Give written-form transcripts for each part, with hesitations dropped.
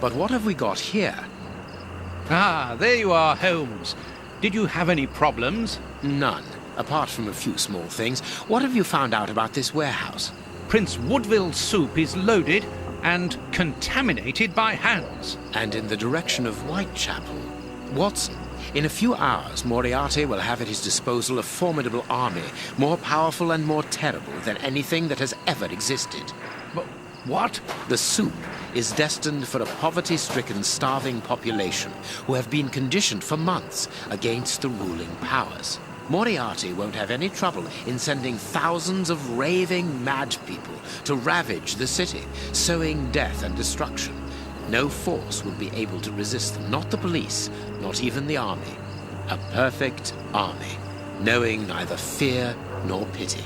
But what have we got here? Ah, there you are, Holmes. Did you have any problems? None, apart from a few small things. What have you found out about this warehouse? Prince Woodville's soup is loaded and contaminated by hands. And in the direction of Whitechapel. Watson, in a few hours, Moriarty will have at his disposal a formidable army, more powerful and more terrible than anything that has ever existed. But what? The soup is destined for a poverty-stricken, starving population who have been conditioned for months against the ruling powers. Moriarty won't have any trouble in sending thousands of raving mad people to ravage the city, sowing death and destruction. No force will be able to resist them, not the police, not even the army. A perfect army, knowing neither fear nor pity.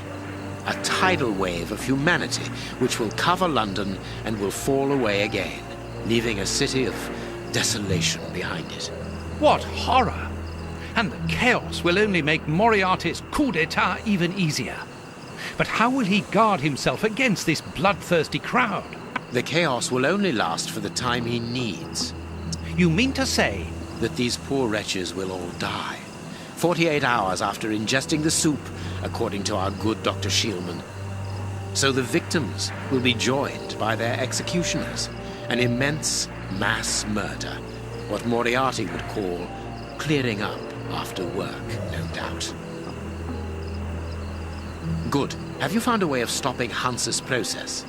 A tidal wave of humanity which will cover London and will fall away again, leaving a city of desolation behind it. What horror! And the chaos will only make Moriarty's coup d'etat even easier. But how will he guard himself against this bloodthirsty crowd? The chaos will only last for the time he needs. You mean to say that these poor wretches will all die 48 hours after ingesting the soup, according to our good Dr. Shielman. So the victims will be joined by their executioners. An immense mass murder. What Moriarty would call clearing up after work, no doubt. Good. Have you found a way of stopping Hunce's process?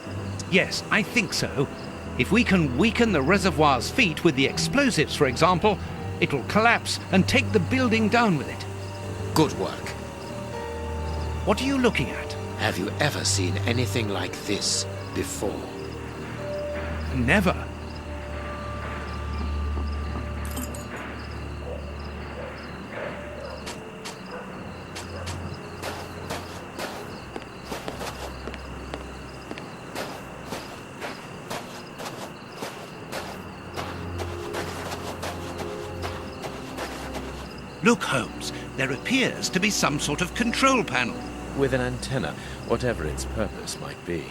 Yes, I think so. If we can weaken the reservoir's feet with the explosives, for example, it will collapse and take the building down with it. Good work. What are you looking at? Have you ever seen anything like this before? Never. Look, Holmes, there appears to be some sort of control panel. With an antenna, whatever its purpose might be.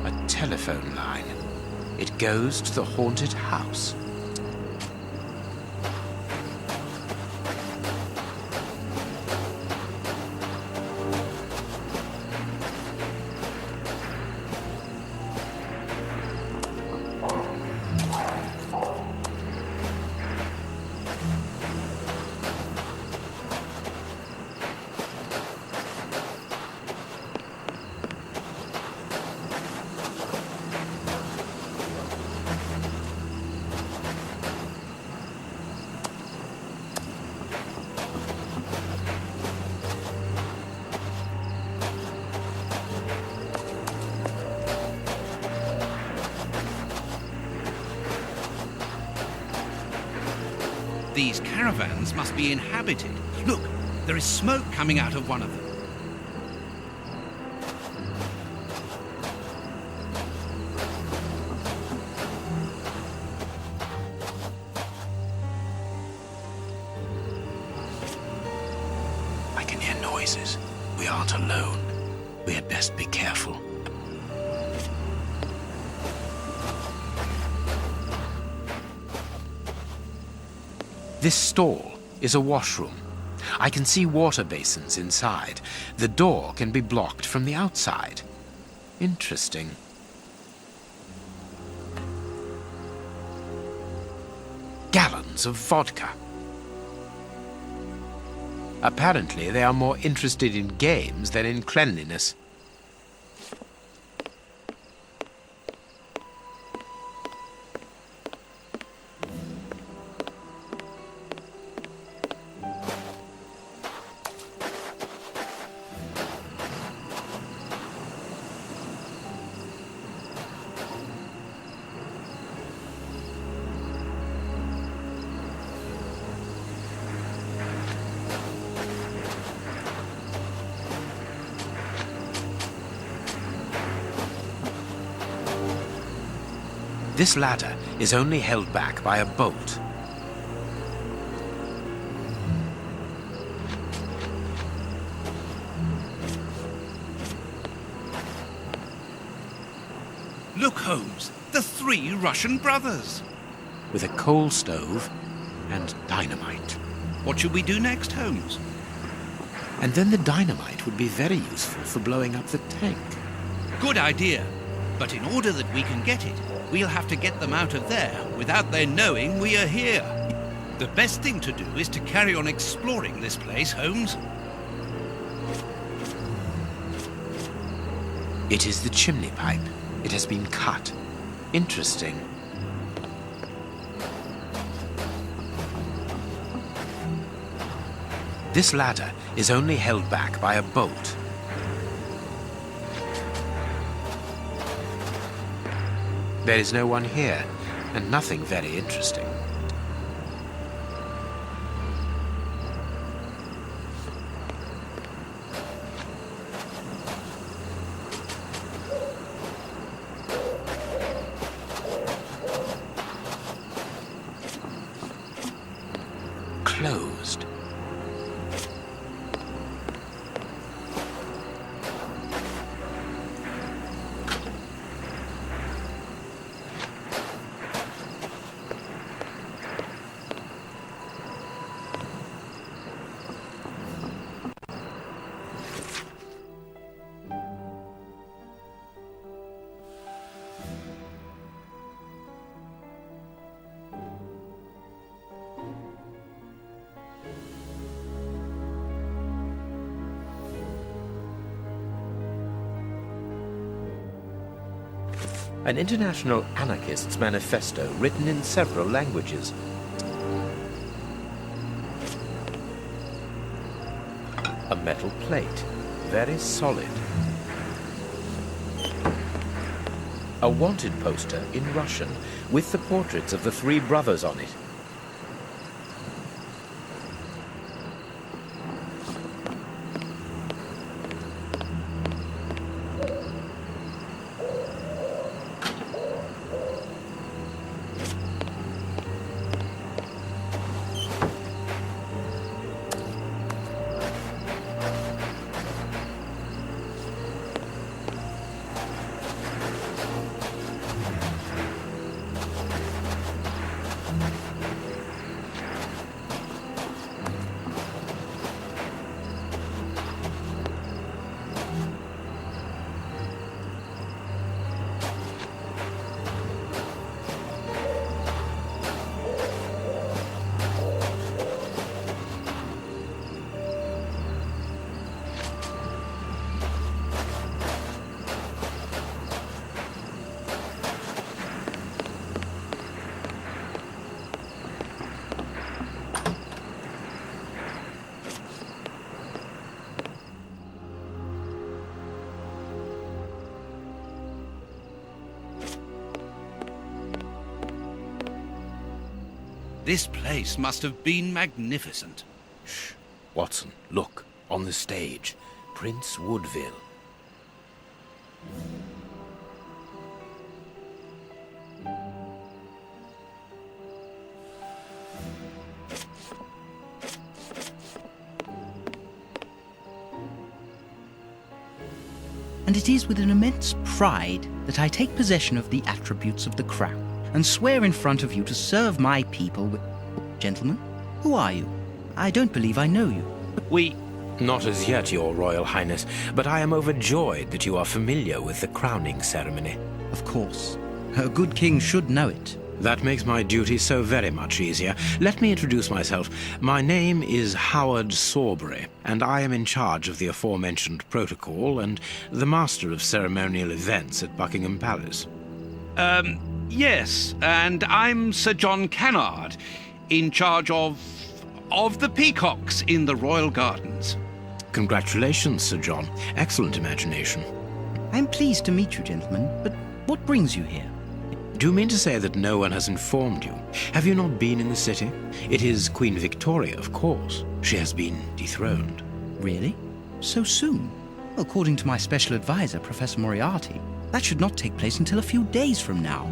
A telephone line. It goes to the haunted house. These caravans must be inhabited. Look, there is smoke coming out of one of them. I can hear noises. We aren't alone. We had best be careful. This stall is a washroom. I can see water basins inside. The door can be blocked from the outside. Interesting. Gallons of vodka. Apparently, they are more interested in games than in cleanliness. This ladder is only held back by a bolt. Look, Holmes, the 3 Russian brothers. With a coal stove and dynamite. What should we do next, Holmes? And then the dynamite would be very useful for blowing up the tank. Good idea. But in order that we can get it, we'll have to get them out of there without their knowing we are here. The best thing to do is to carry on exploring this place, Holmes. It is the chimney pipe. It has been cut. Interesting. This ladder is only held back by a bolt. There is no one here, and nothing very interesting. Closed. An international anarchists' manifesto written in several languages. A metal plate, very solid. A wanted poster in Russian with the portraits of the 3 brothers on it. This place must have been magnificent. Shh. Watson, look. On the stage. Prince Woodville. And it is with an immense pride that I take possession of the attributes of the crown, and swear in front of you to serve my people with... Gentlemen, who are you? I don't believe I know you. We... Not as yet, Your Royal Highness, but I am overjoyed that you are familiar with the crowning ceremony. Of course. A good king should know it. That makes my duty so very much easier. Let me introduce myself. My name is Howard Sawbury, and I am in charge of the aforementioned protocol and the master of ceremonial events at Buckingham Palace. Yes, and I'm Sir John Cannard, in charge of the peacocks in the royal gardens. Congratulations, Sir John. Excellent imagination. I'm pleased to meet you, gentlemen, but what brings you here? Do you mean to say that no one has informed you? Have you not been in the city? It is Queen Victoria, of course. She has been dethroned. Really? So soon? According to my special advisor, Professor Moriarty, that should not take place until a few days from now.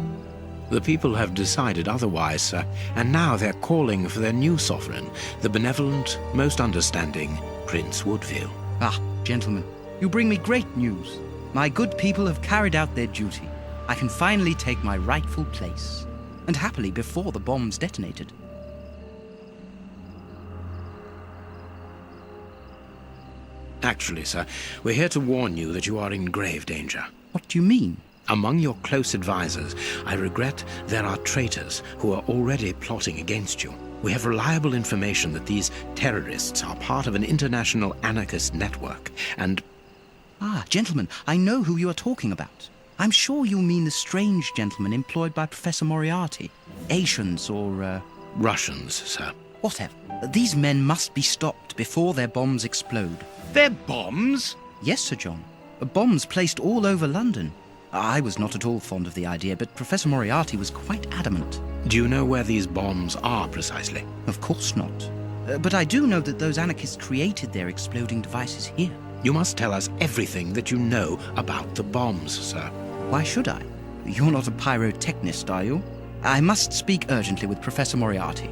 The people have decided otherwise, sir, and now they're calling for their new sovereign, the benevolent, most understanding Prince Woodville. Ah, gentlemen, you bring me great news. My good people have carried out their duty. I can finally take my rightful place, and happily before the bombs detonated. Actually, sir, we're here to warn you that you are in grave danger. What do you mean? Among your close advisors, I regret there are traitors who are already plotting against you. We have reliable information that these terrorists are part of an international anarchist network, and... Ah, gentlemen, I know who you are talking about. I'm sure you mean the strange gentleman employed by Professor Moriarty. Asians or, Russians, sir. whatever. These men must be stopped before their bombs explode. They're bombs? Yes, Sir John. Bombs placed all over London. I was not at all fond of the idea, but Professor Moriarty was quite adamant. Do you know where these bombs are precisely? Of course not. But I do know that those anarchists created their exploding devices here. You must tell us everything that you know about the bombs, sir. Why should I? You're not a pyrotechnist, are you? I must speak urgently with Professor Moriarty.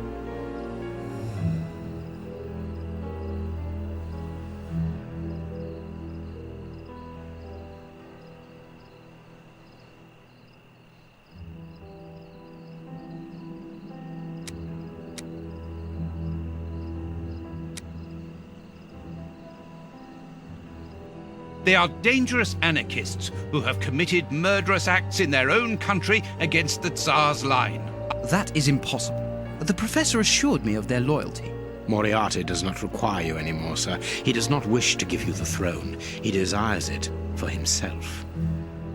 They are dangerous anarchists who have committed murderous acts in their own country against the Tsar's line. That is impossible. The professor assured me of their loyalty. Moriarty does not require you anymore, sir. He does not wish to give you the throne. He desires it for himself.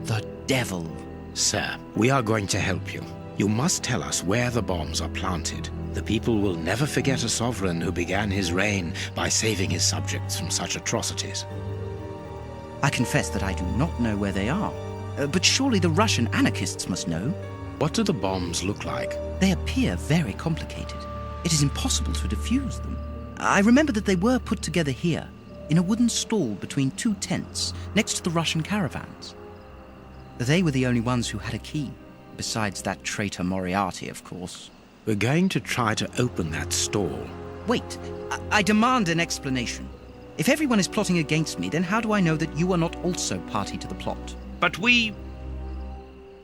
The devil. Sir, we are going to help you. You must tell us where the bombs are planted. The people will never forget a sovereign who began his reign by saving his subjects from such atrocities. I confess that I do not know where they are. But surely the Russian anarchists must know. What do the bombs look like? They appear very complicated. It is impossible to defuse them. I remember that they were put together here, in a wooden stall between two tents, next to the Russian caravans. They were the only ones who had a key, besides that traitor Moriarty, of course. We're going to try to open that stall. Wait, I demand an explanation. If everyone is plotting against me, then how do I know that you are not also party to the plot? But we...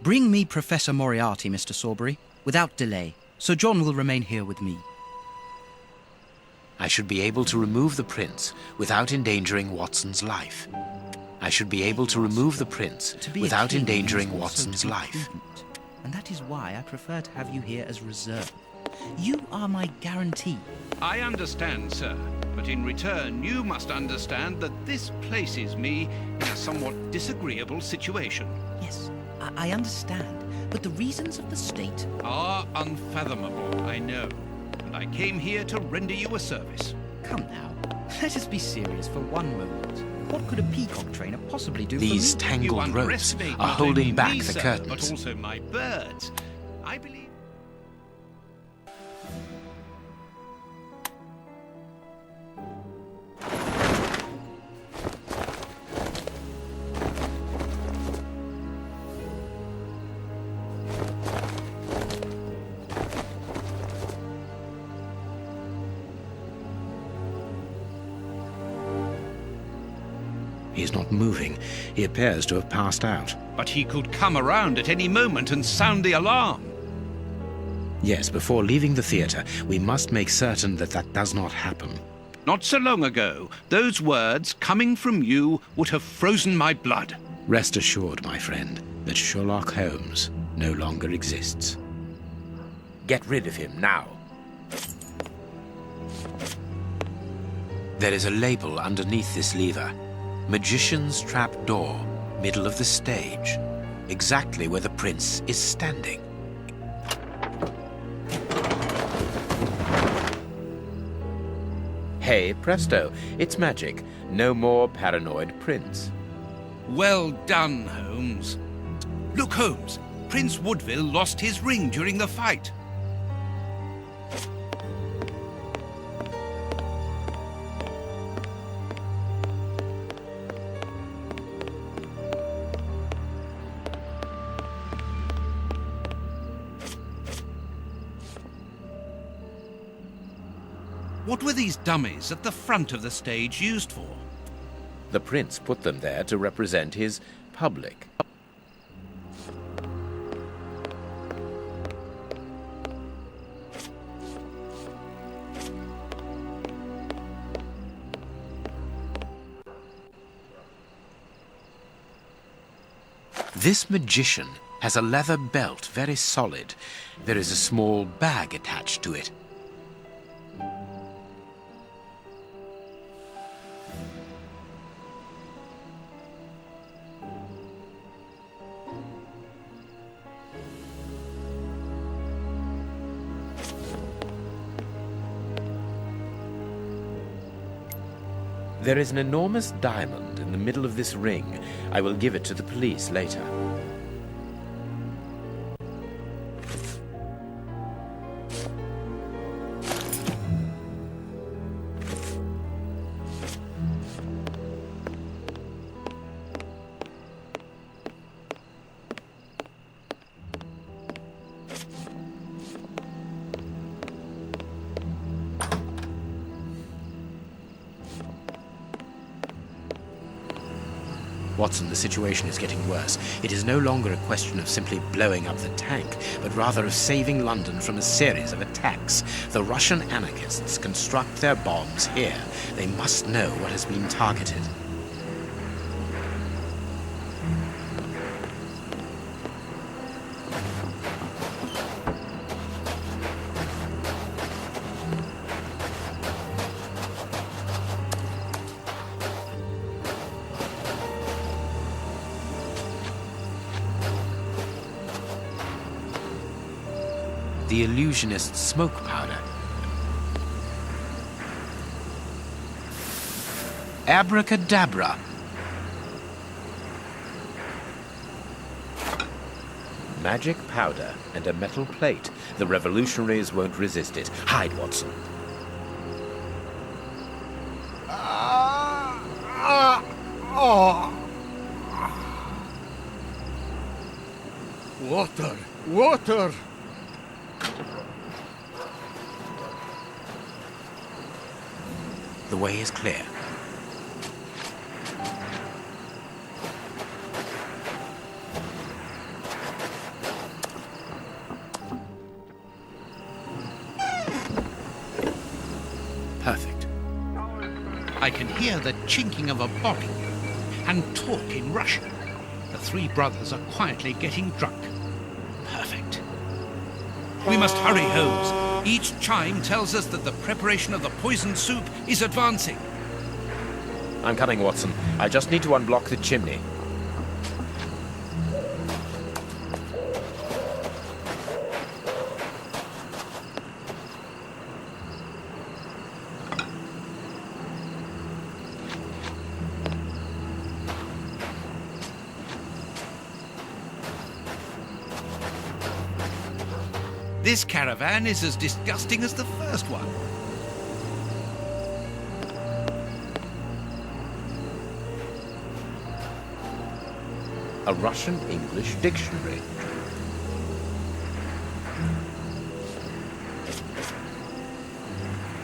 Bring me Professor Moriarty, Mr. Sawbury, without delay. Sir John will remain here with me. I should be able to remove the prince without endangering Watson's life. I should be able to remove the prince without endangering Watson's life. And that is why I prefer to have you here as reserve. You are my guarantee. I understand, sir. But in return, you must understand that this places me in a somewhat disagreeable situation. Yes, I understand. But the reasons of the state are unfathomable, I know. And I came here to render you a service. Come now, let us be serious for one moment. What could a peacock trainer possibly do These for me? tangled ropes underestimate are not only holding back me, the sir, curtains. but also my birds. I believe... He's not moving. He appears to have passed out. But he could come around at any moment and sound the alarm. Yes, before leaving the theatre, we must make certain that that does not happen. Not so long ago, those words coming from you would have frozen my blood. Rest assured, my friend, that Sherlock Holmes no longer exists. Get rid of him now. There is a label underneath this lever. Magician's Trap Door, middle of the stage. Exactly where the prince is standing. Hey, presto, it's magic. No more paranoid prince. Well done, Holmes. Look, Holmes, Prince Woodville lost his ring during the fight. What were these dummies at the front of the stage used for? The prince put them there to represent his public. This magician has a leather belt, very solid. There is a small bag attached to it. There is an enormous diamond in the middle of this ring. I will give it to the police later. Watson, the situation is getting worse. It is no longer a question of simply blowing up the tank, but rather of saving London from a series of attacks. The Russian anarchists construct their bombs here. They must know what has been targeted. The illusionist smoke powder. Abracadabra. Magic powder and a metal plate. The revolutionaries won't resist it. Hide, Watson. Water! Water! The way is clear. Perfect. I can hear the chinking of a bottle and talk in Russian. The three brothers are quietly getting drunk. Perfect. We must hurry, Holmes. Each chime tells us that the preparation of the poison soup is advancing. I'm coming, Watson. I just need to unblock the chimney. This caravan is as disgusting as the first one. A Russian-English dictionary.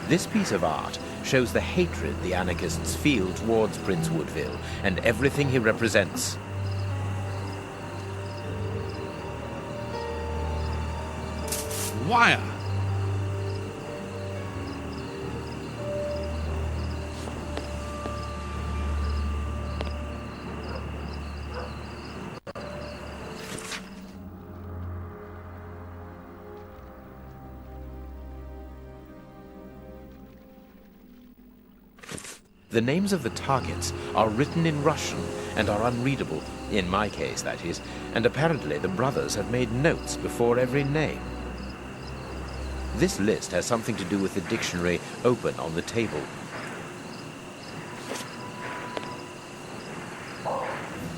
This piece of art shows the hatred the anarchists feel towards Prince Woodville and everything he represents. Wire. The names of the targets are written in Russian and are unreadable, in my case, that is, and apparently the brothers have made notes before every name. This list has something to do with the dictionary open on the table.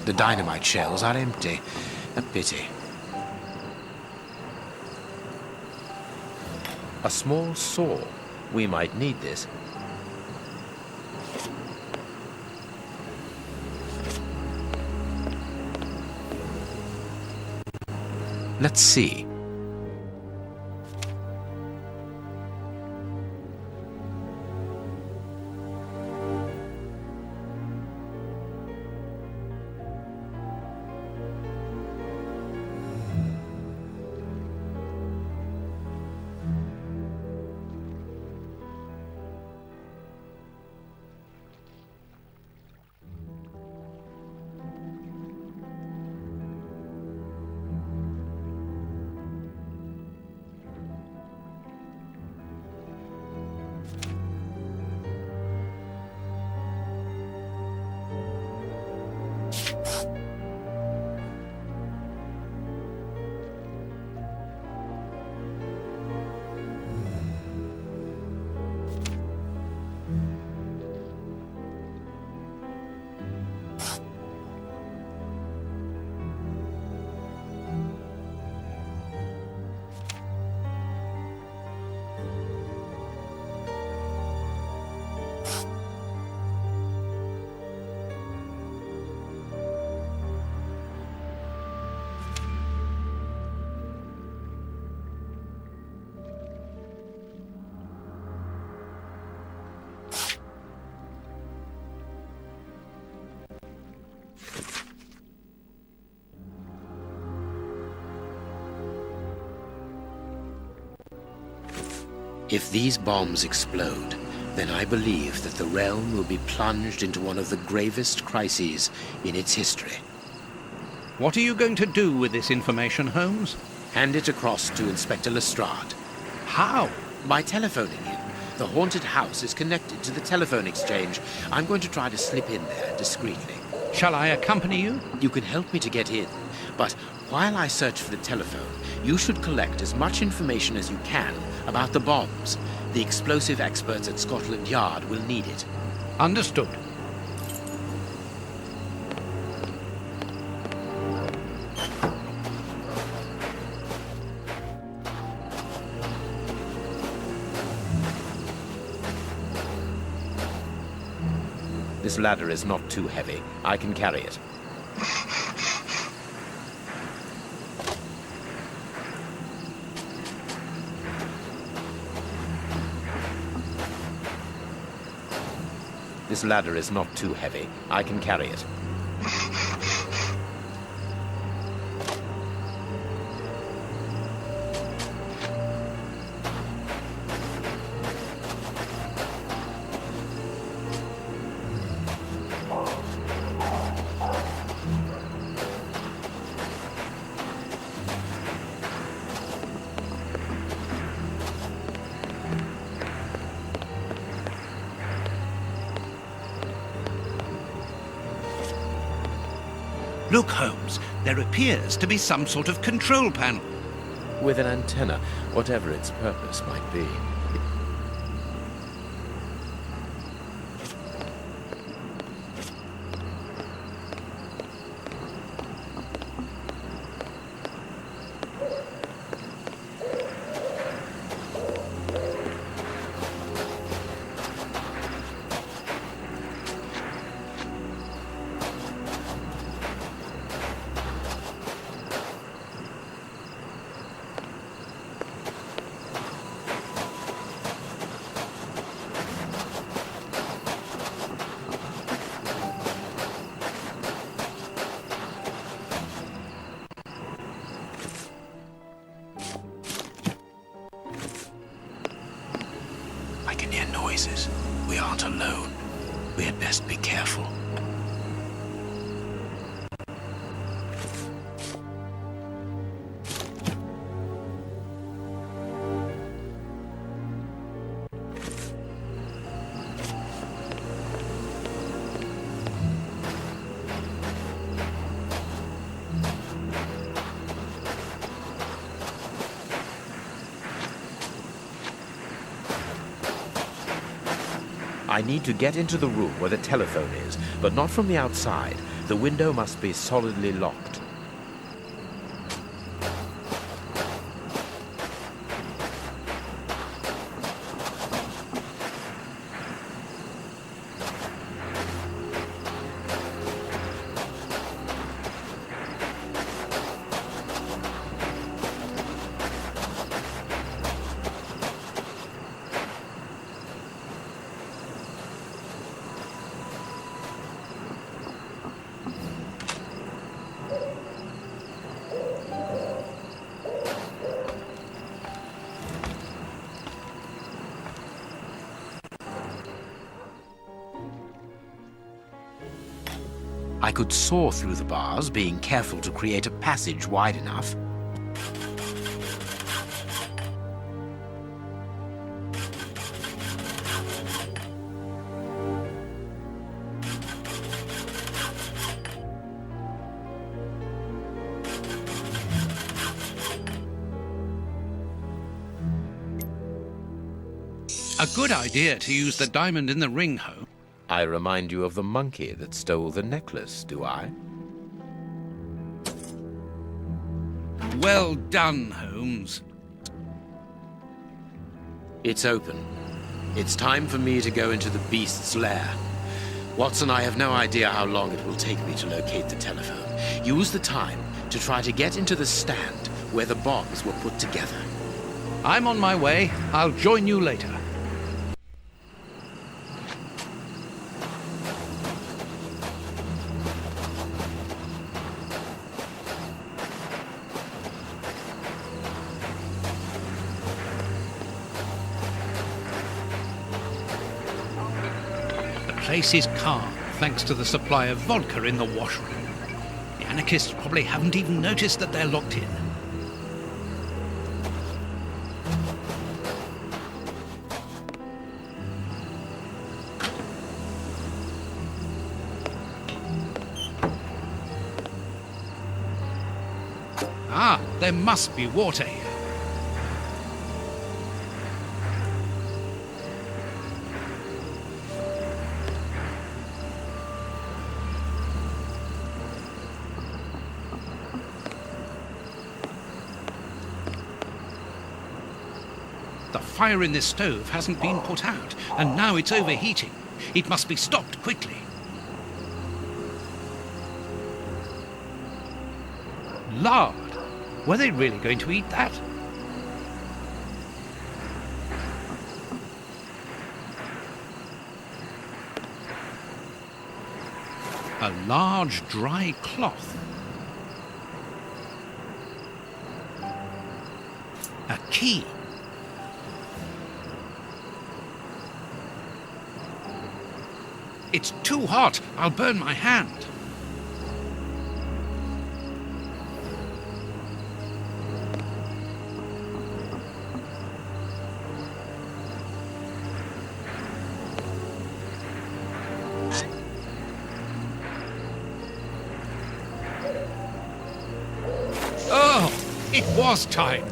The dynamite shells are empty. A pity. A small saw. We might need this. Let's see. If these bombs explode, then I believe that the realm will be plunged into one of the gravest crises in its history. What are you going to do with this information, Holmes? Hand it across to Inspector Lestrade. How? By telephoning him. The haunted house is connected to the telephone exchange. I'm going to try to slip in there discreetly. Shall I accompany you? You can help me to get in, but while I search for the telephone, you should collect as much information as you can about the bombs. The explosive experts at Scotland Yard will need it. Understood. This ladder is not too heavy. I can carry it. This ladder is not too heavy. I can carry it. Look, Holmes, there appears to be some sort of control panel. With an antenna, whatever its purpose might be. I can hear noises. We aren't alone. We had best be careful. I need to get into the room where the telephone is, but not from the outside. The window must be solidly locked. I could saw through the bars, being careful to create a passage wide enough. A good idea to use the diamond in the ring, Holmes. I remind you of the monkey that stole the necklace, do I? Well done, Holmes. It's open. It's time for me to go into the beast's lair. Watson, I have no idea how long it will take me to locate the telephone. Use the time to try to get into the stand where the bombs were put together. I'm on my way. I'll join you later. place is calm thanks to the supply of vodka in the washroom. The anarchists probably haven't even noticed that they're locked in. Ah, there must be water here. The fire in this stove hasn't been put out, and now it's overheating. It must be stopped quickly. Lard! Were they really going to eat that? A large dry cloth. A key. It's too hot. I'll burn my hand. Oh, it was time.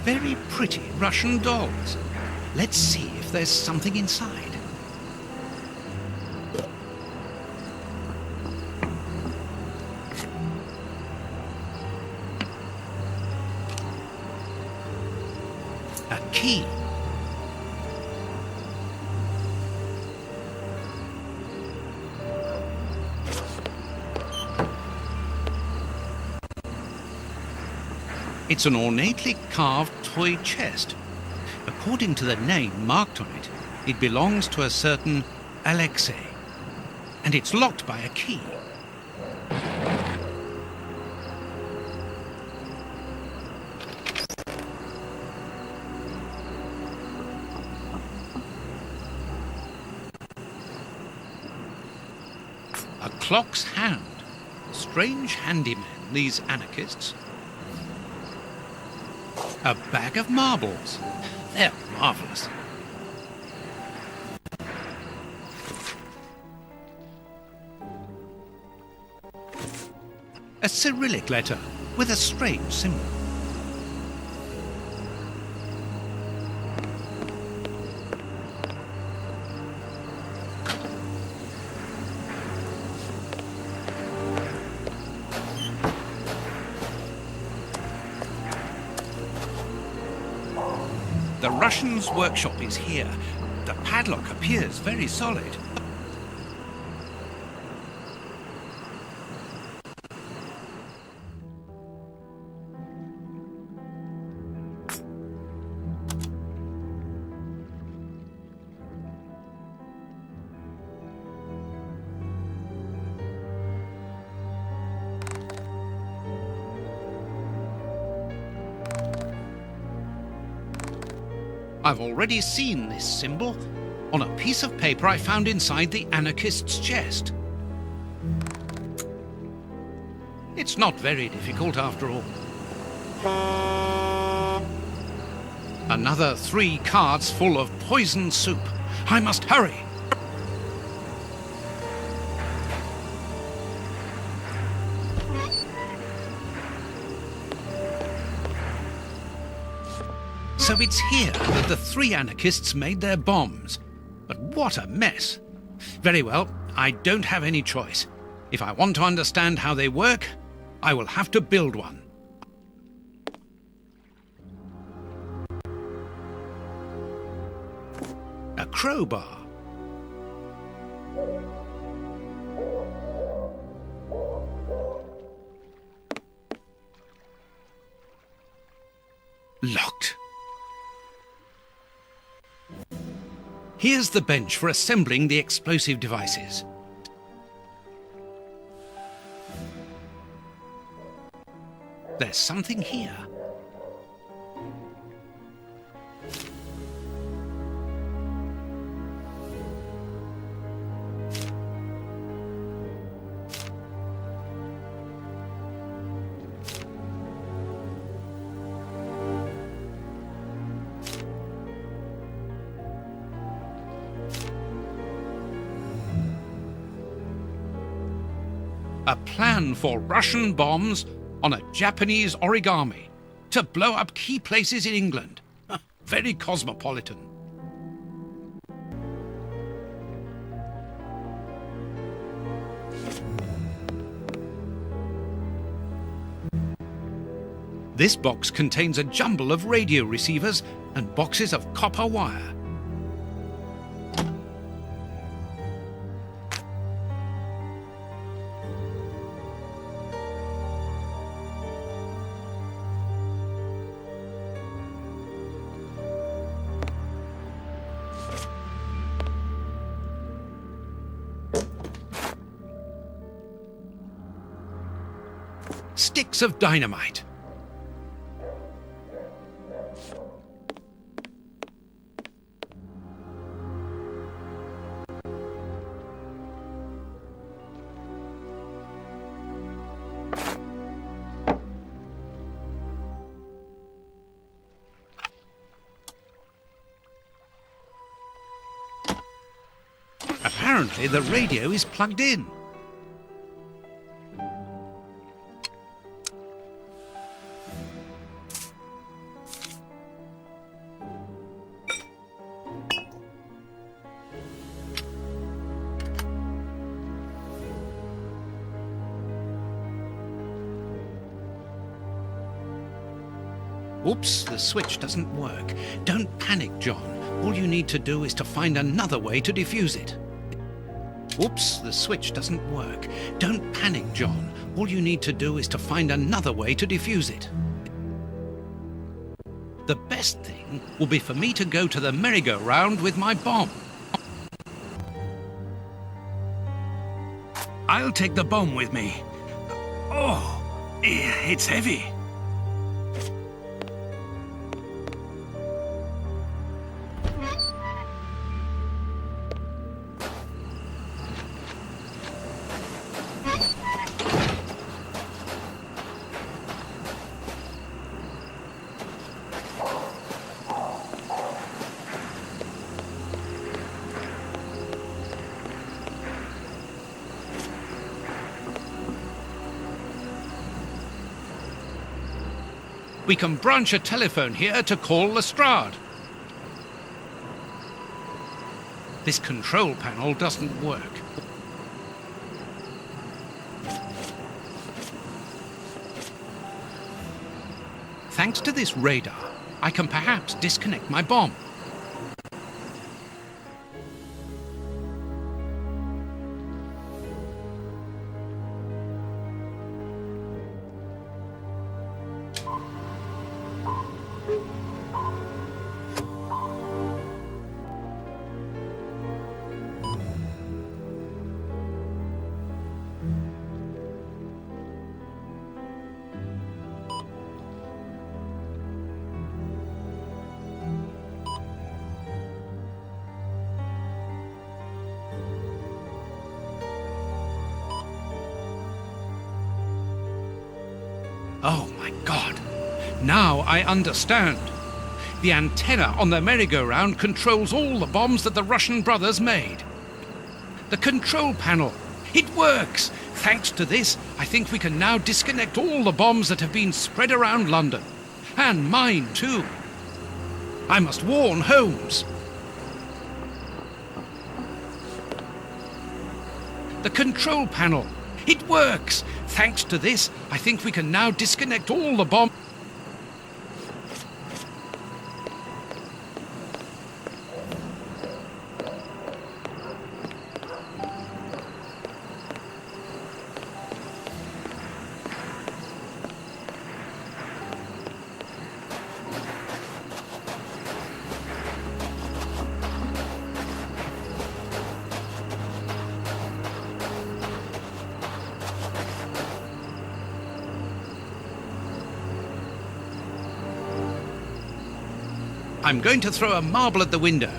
Very pretty Russian dolls. Let's see if there's something inside. A key. It's an ornately carved toy chest. According to the name marked on it, it belongs to a certain Alexei, and it's locked by a key. A clock's hand. Strange handymen, these anarchists. A bag of marbles. They're marvelous. A Cyrillic letter with a strange symbol. The Russian's workshop is here. The padlock appears very solid. I've already seen this symbol on a piece of paper I found inside the anarchist's chest. It's not very difficult after all. Another 3 carts full of poisoned soup. I must hurry. So it's here that the 3 anarchists made their bombs. But what a mess. Very well, I don't have any choice. If I want to understand how they work, I will have to build one. crowbar. Locked. Here's the bench for assembling the explosive devices. There's something here. A plan for Russian bombs on a Japanese origami to blow up key places in England. Very cosmopolitan. This box contains a jumble of radio receivers and boxes of copper wire. Sticks of dynamite. Apparently the radio is plugged in. Oops, the switch doesn't work. Don't panic, John. All you need to do is to find another way to defuse it. Oops, the switch doesn't work. Don't panic, John. All you need to do is to find another way to defuse it. The best thing will be for me to go to the merry-go-round with my bomb. I'll take the bomb with me. Oh, it's heavy. We can branch a telephone here to call Lestrade. This control panel doesn't work. Thanks to this radar, I can perhaps disconnect my bomb. Oh my God! Now I understand. The antenna on the merry-go-round controls all the bombs that the Russian brothers made. The control panel. It works! Thanks to this, I think we can now disconnect all the bombs that have been spread around London. And mine too. I must warn Holmes. The control panel. It works! Thanks to this, I think we can now disconnect all the bombs. I'm going to throw a marble at the window,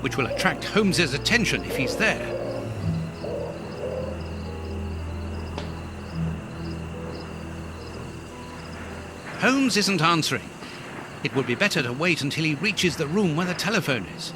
which will attract Holmes's attention if he's there. Holmes isn't answering. It would be better to wait until he reaches the room where the telephone is.